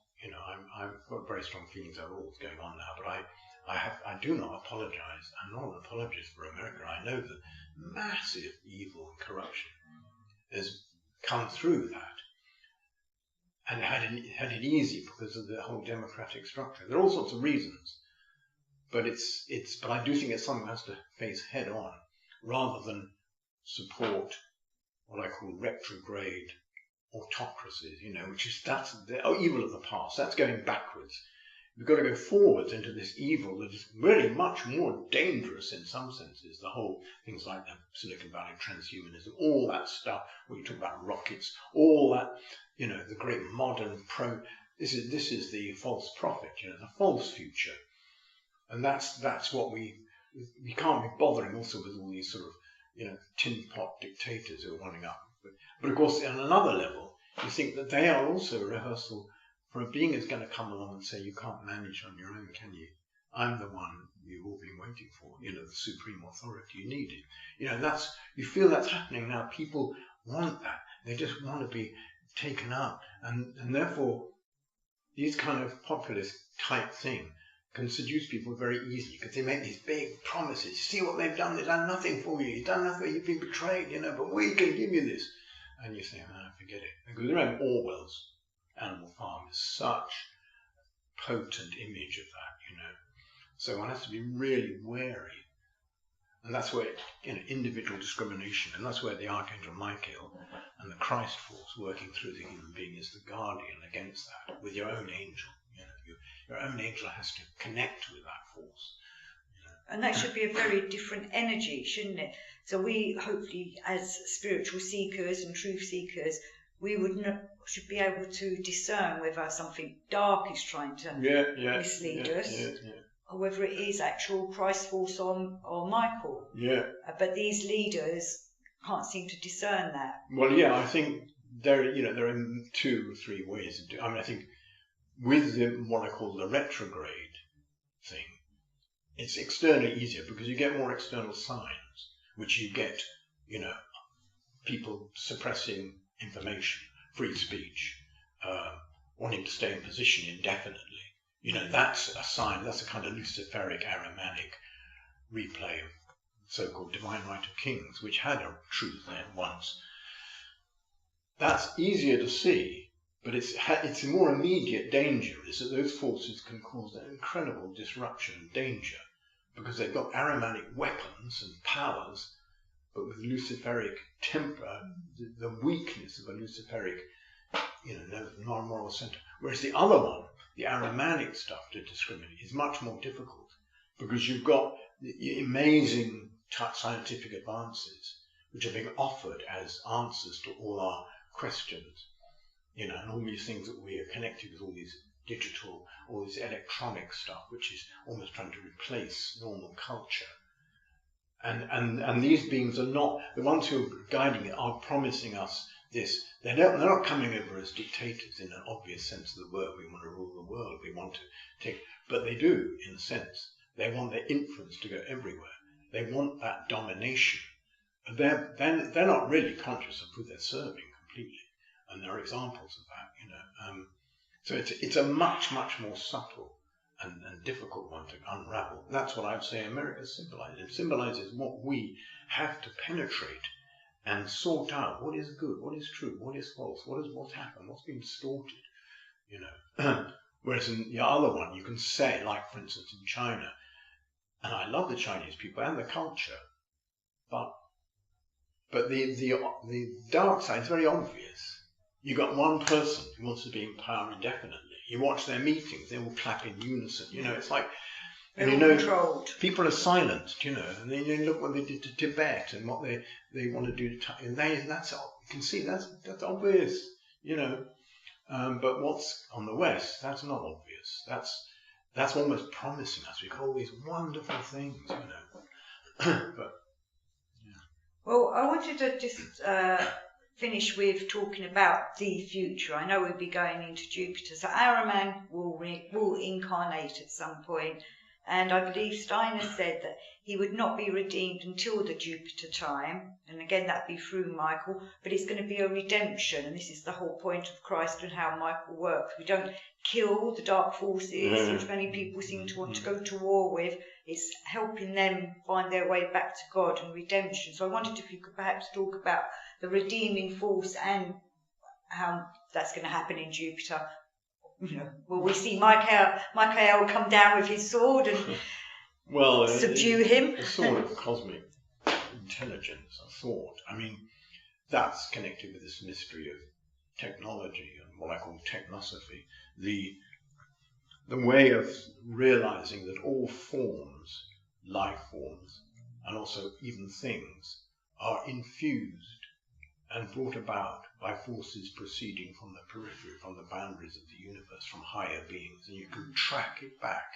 I've got very strong feelings over what's going on now, but I do not apologize. I'm not an apologist for America. I know that massive evil and corruption has come through that, and had it easy because of the whole democratic structure. There are all sorts of reasons, but but I do think it's something that has to face head on, rather than support what I call retrograde autocracies, that's the evil of the past. That's going backwards. We've got to go forwards into this evil that is really much more dangerous in some senses. The whole things like the Silicon Valley transhumanism, all that stuff. When you talk about rockets, all that, the great modern this is the false prophet, the false future, and that's what we can't be bothering also with all these sort of tin pot dictators who are running up. But of course, on another level, you think that they are also a rehearsal for a being who's going to come along and say, you can't manage on your own, can you? I'm the one you've all been waiting for, the supreme authority. You need it. You feel that's happening now. People want that. They just want to be taken out. And therefore, these kind of populist type thing can seduce people very easily because they make these big promises. See what they've done? They've done nothing for you. You've done nothing. You've been betrayed, but we can give you this. And you say, forget it. Because remember, Orwell's Animal Farm is such a potent image of that, So one has to be really wary. And that's where, individual discrimination, and that's where the Archangel Michael and the Christ force working through the human being is the guardian against that, with your own angel. Your own angel has to connect with that force. And that should be a very different energy, shouldn't it? So we, hopefully, as spiritual seekers and truth seekers, we should be able to discern whether something dark is trying to mislead us, or whether it is actual Christ force or Michael. Yeah. But these leaders can't seem to discern that. Well, yeah, I think there are 2 or 3 ways of doing. I think with what I call the retrograde thing, it's externally easier because you get more external signs, which you get, people suppressing information, free speech, wanting to stay in position indefinitely. That's a sign, that's a kind of Luciferic, Ahrimanic replay of so-called divine right of kings, which had a truth there once. That's easier to see, but it's a more immediate danger is that those forces can cause an incredible disruption and danger because they've got Ahrimanic weapons and powers, but with Luciferic temper, the weakness of a Luciferic, non-moral center. Whereas the other one, the Ahrimanic stuff to discriminate, is much more difficult because you've got the amazing scientific advances which are being offered as answers to all our questions, and all these things that we are connected with, all these digital, all this electronic stuff, which is almost trying to replace normal culture. And these beings are not, the ones who are guiding it are promising us this. They're not coming over as dictators in an obvious sense of the word. We want to rule the world, we want to take, but they do, in a sense. They want their influence to go everywhere. They want that domination. They're not really conscious of who they're serving completely. And there are examples of that, So it's a much, much more subtle and difficult one to unravel. That's what I'd say America symbolizes. It symbolizes what we have to penetrate and sort out. What is good? What is true? What is false? What's happened? What's been distorted? Whereas in the other one, you can say, like for instance in China, and I love the Chinese people and the culture, but the dark side is very obvious. You got one person who wants to be in power indefinitely. You watch their meetings; they all clap in unison. It's like, and controlled. People are silenced. And then you look what they did to Tibet and what they want to do to, and that's you can see that's obvious. But what's on the West, that's not obvious. That's almost promising us. We got all these wonderful things, But well, I wanted to just finish with talking about the future. I know we'll be going into Jupiter, so Ahriman will incarnate at some point, and I believe Steiner said that he would not be redeemed until the Jupiter time, and again that'd be through Michael, but it's going to be a redemption, and this is the whole point of Christ and how Michael works. We don't kill the dark forces, which many people seem to want to go to war with. It's helping them find their way back to God and redemption. So I wondered if you could perhaps talk about the redeeming force and how that's going to happen in Jupiter. Will we see Michael come down with his sword and subdue him? A sort of cosmic intelligence, a thought. I mean, that's connected with this mystery of technology and what I call technosophy. The way of realizing that all forms, life forms, and also even things, are infused and brought about by forces proceeding from the periphery, from the boundaries of the universe, from higher beings, and you can track it back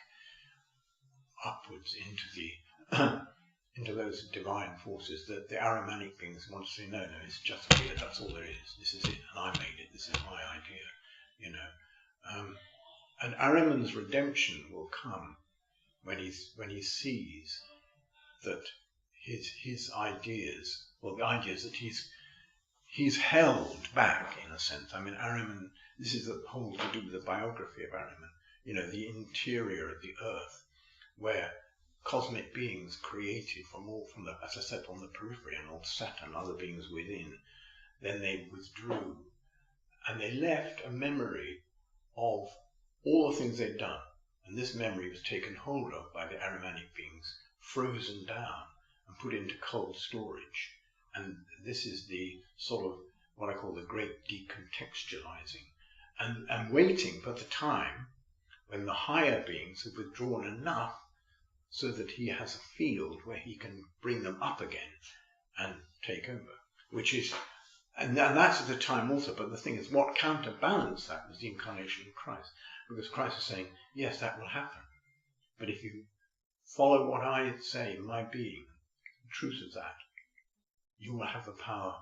upwards into those divine forces that the Ahrimanic beings want to say, no, it's just here, that's all there is, this is it, and I made it, this is my idea, And Ahriman's redemption will come when he sees that his ideas, well, the ideas that he's held back in a sense. I mean, Ahriman, this is the whole to do with the biography of Ahriman, you know, the interior of the earth, where cosmic beings created from the, as I said, from the periphery, and old Saturn, other beings within, then they withdrew, and they left a memory of all the things they'd done. And this memory was taken hold of by the Ahrimanic beings, frozen down, and put into cold storage. And this is the sort of what I call the great decontextualizing, and waiting for the time when the higher beings have withdrawn enough so that he has a field where he can bring them up again and take over, which is, and that's at the time also. But the thing is, what counterbalanced that was the incarnation of Christ, because Christ is saying, yes, that will happen, but if you follow what I say, my being, the truth of that, you will have the power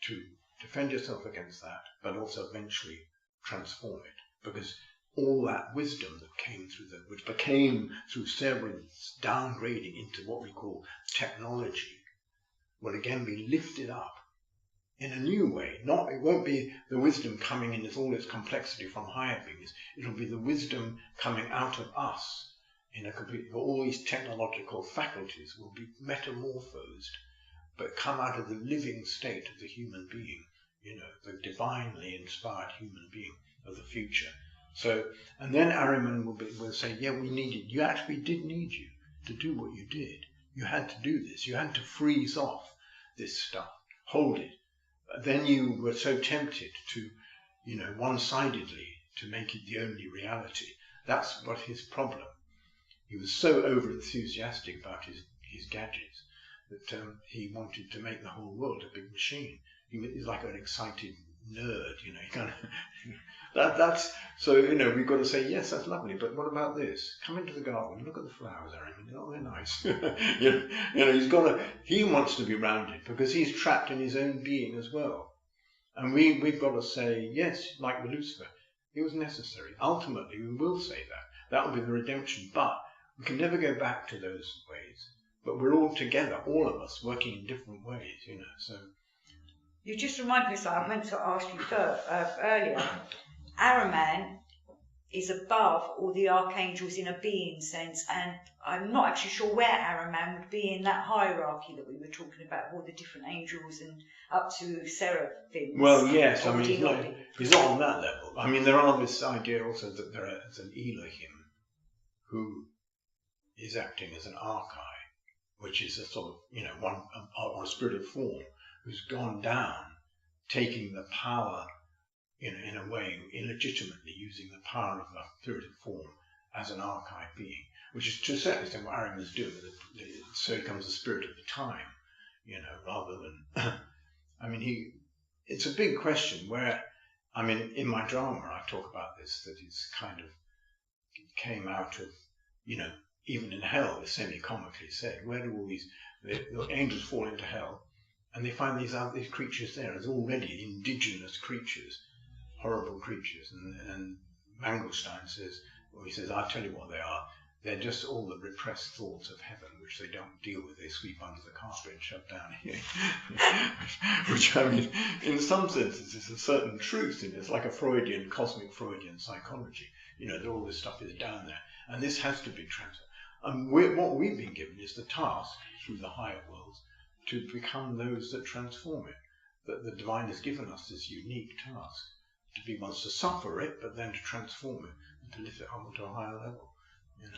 to defend yourself against that, but also eventually transform it, because all that wisdom that came through that, which became through several downgrading into what we call technology, will again be lifted up in a new way. It won't be the wisdom coming in with all its complexity from higher beings. It'll be the wisdom coming out of us in a complete. All these technological faculties will be metamorphosed, but come out of the living state of the human being. You know, the divinely inspired human being of the future. So, and then Ahriman will say, yeah, you actually did need you to do what you did. You had to do this. You had to freeze off this stuff, hold it. But then you were so tempted to, you know, one-sidedly to make it the only reality. That's what his problem. He was so over-enthusiastic about his gadgets that he wanted to make the whole world a big machine. He was like an excited nerd, you know. He kind of that's so, you know, we've got to say, yes, that's lovely, but what about this? Come into the garden, look at the flowers, Ahriman. Oh, they're nice. you know, he wants to be rounded because he's trapped in his own being as well. And we've got to say, yes, like with Lucifer, it was necessary. Ultimately, we will say that. That will be the redemption, but we can never go back to those ways. But we're all together, all of us, working in different ways, you know, so. You just remind me, so I meant to ask you earlier, Ahriman is above all the archangels in a being sense, and I'm not actually sure where Ahriman would be in that hierarchy that we were talking about, all the different angels and up to seraphims. Well, yes, I mean, he's not on that level. I mean, there are this idea also that there is an Elohim who is acting as an archai, which is a sort of, you know, one or a spirit of form who's gone down, taking the power in a way, illegitimately using the power of the spirit of form as an archive being, which is to a certain extent what Ahriman is doing. So he becomes the spirit of the time, you know, rather than. I mean, it's a big question where, I mean, in my drama I talk about this, that it's kind of came out of, you know, even in hell, it's semi-comically said, where do all these the angels fall into hell? And they find these creatures there as already indigenous creatures, horrible creatures. And Mangelstein says, well, he says, I'll tell you what they are. They're just all the repressed thoughts of heaven, which they don't deal with. They sweep under the carpet and shove down here. Which, I mean, in some senses, is a certain truth in it. It's like a Freudian, cosmic Freudian psychology. You know, that all this stuff is down there. And this has to be transferred. And what we've been given is the task, through the higher worlds, to become those that transform it. That the divine has given us this unique task, to be ones to suffer it, but then to transform it and to lift it up to a higher level.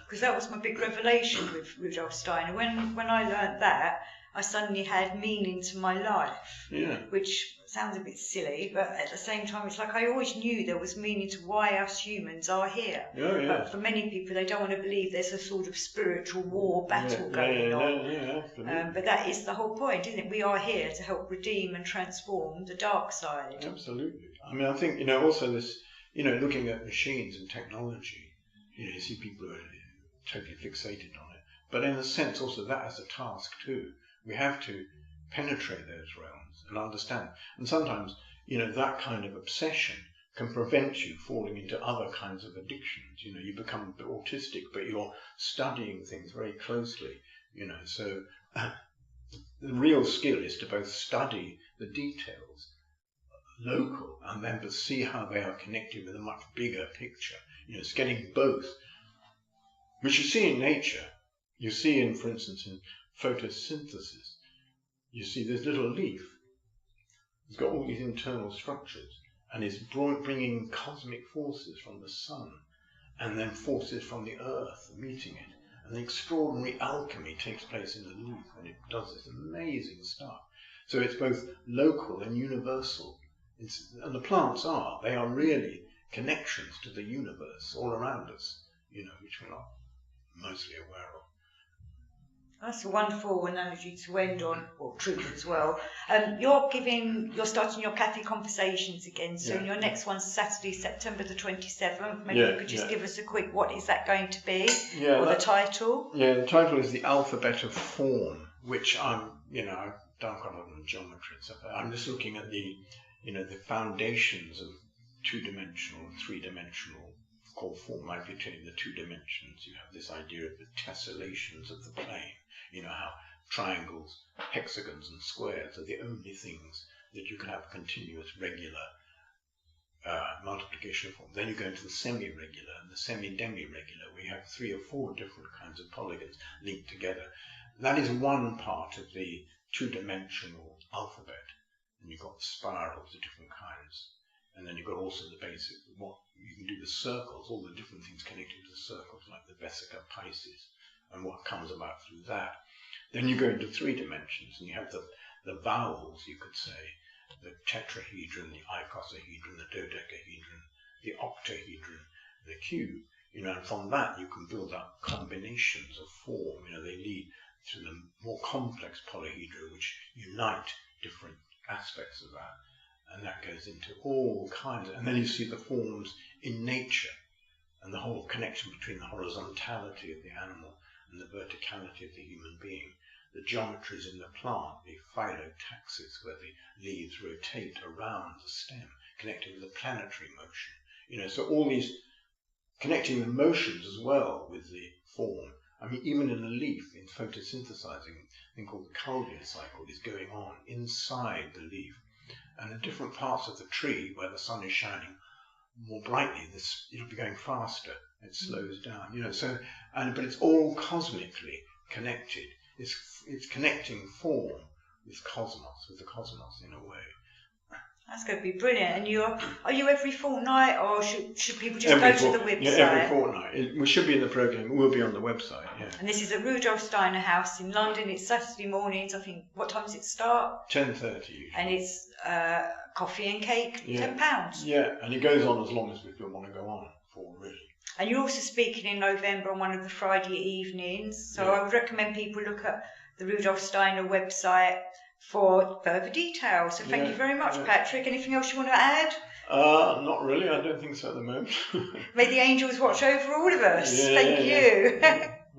Because that was my big revelation with Rudolf Steiner. When I learned that, I suddenly had meaning to my life. Yeah. Which sounds a bit silly, but at the same time, it's like I always knew there was meaning to why us humans are here. Yeah, yeah. But for many people, they don't want to believe there's a sort of spiritual war battle going on. Yeah, absolutely. But that is the whole point, isn't it? We are here to help redeem and transform the dark side. Absolutely. I mean, I think, you know, also this, you know, looking at machines and technology, you know, you see people who are totally fixated on it. But in a sense, also that as a task too. We have to penetrate those realms and understand. And sometimes, you know, that kind of obsession can prevent you falling into other kinds of addictions. You know, you become a bit autistic, but you're studying things very closely, you know. So The real skill is to both study the details, local, and then to see how they are connected with a much bigger picture. It's getting both, which you see in nature. You see in, for instance, in photosynthesis, you see this little leaf. It's got all these internal structures, and is bringing cosmic forces from the sun, and then forces from the earth meeting it. And the extraordinary alchemy takes place in the leaf, and it does this amazing stuff. So it's both local and universal. And the plants they are really connections to the universe all around us, which we're not mostly aware of. That's a wonderful analogy to end on, or truth as well. You're starting your Catholic Conversations again soon. Your next one's Saturday, September the 27th. Maybe you could just give us a quick, what is that going to be? Or the title? Yeah, the title is The Alphabet of Form, which I've done quite a lot of geometry and stuff. I'm just looking at the foundations of two-dimensional and three-dimensional called form. I've been telling the two dimensions. You have this idea of the tessellations of the plane. How triangles, hexagons and squares are the only things that you can have continuous, regular multiplication of form. Then you go into the semi-regular and the semi-demi-regular, where you have 3 or 4 different kinds of polygons linked together. That is one part of the two-dimensional alphabet. And you've got the spirals of different kinds. And then you've got also the basic, what you can do with circles, all the different things connected to the circles, like the Vesica Pisces, and what comes about through that. Then you go into 3 dimensions, and you have the vowels, you could say, the tetrahedron, the icosahedron, the dodecahedron, the octahedron, the cube. And from that you can build up combinations of form. They lead to the more complex polyhedra, which unite different aspects of that. And that goes into all kinds and then you see the forms in nature and the whole connection between the horizontality of the animal and the verticality of the human being. The geometries in the plant, the phyllotaxis, where the leaves rotate around the stem, connected with the planetary motion. So all these connecting the motions as well with the form. I mean, even in a leaf, in photosynthesizing, a thing called the Caldian cycle is going on inside the leaf. And in different parts of the tree where the sun is shining more brightly, it'll be going faster. It slows down, but it's all cosmically connected. It's connecting form with the cosmos in a way. That's going to be brilliant. And are you every fortnight, or should people just go to the website? Yeah, every fortnight. We should be in the programme. We'll be on the website, yeah. And this is at Rudolf Steiner House in London. It's Saturday mornings. I think, what time does it start? 10:30 usually. And it's coffee and cake, £10. Yeah, and it goes on as long as people want to go on for, really. And you're also speaking in November on one of the Friday evenings. So I would recommend people look at the Rudolf Steiner website for further details. So thank you very much, Patrick. Anything else you want to add? Not really. I don't think so at the moment. May the angels watch over all of us. Thank you.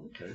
Okay.